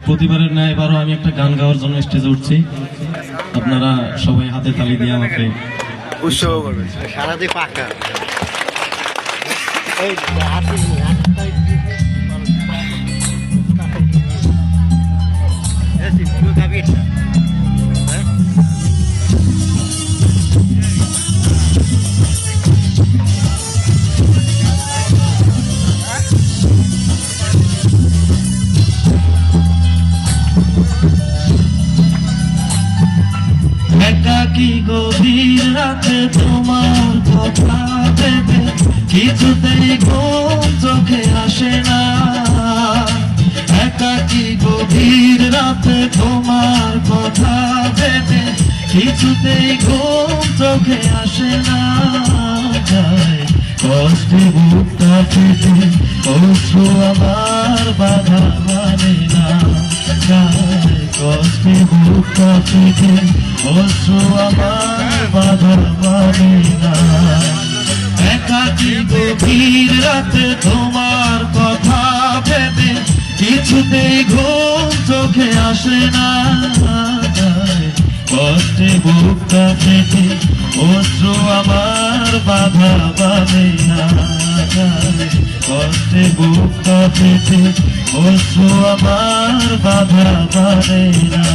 প্রতিবারের ন্যায় এবারও আমি একটা গান গাওয়ার জন্য স্টেজে উঠছি। আপনারা সবাই হাতে তালি দিয়ে আমাকে উৎসব করবেন। সারাদিন পাকা একাকী গভীর রাতে তোমার কথা ভেবে কিছুতেই ঘুম চোখে আসে না। একাকী গভীর রাতে তোমার কথা ভেবে কিছুতেই ঘুম চোখে আসে না। কষ্টে বুকটা পেতে অশ্রু আমার বাধা মানে না। কষ্টে বুকটা পেতে অশ্রু আমার বাধা মানে না। একাকী গভীর রাতে তোমার কথা ভেবে কিছুতেই ঘুম চোখে আসে না। কষ্টে বুকটা পেতে অশ্রু আমার বাধা মানে না। কষ্টে বুকটা পেতে অশ্রু আমার বাধা মানে না।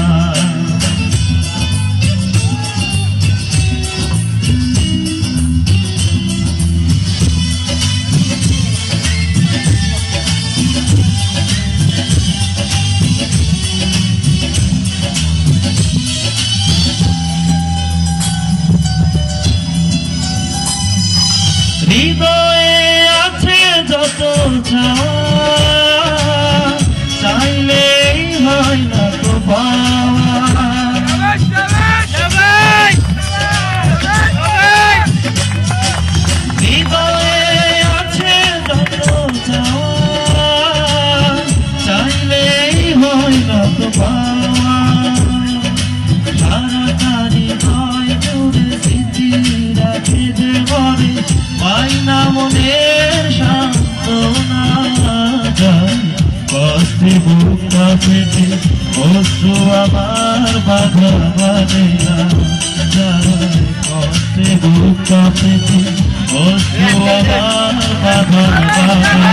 হৃদয়ে আছে যত চাইলেই হয় না তো পাওয়া। হৃদয়ে আছে যত চাইলেই হয় না তো পাওয়া। সারাটারি হয় জুড়ে স্মৃতি রাখে যে ঘরে পাই না মনের সান্ত্বনা। কষ্টে বুকটা পেতে অশ্রু আমার বাধা মানে না। কষ্টে বুকটা পেতে অশ্রু আমার বাধা মানে না।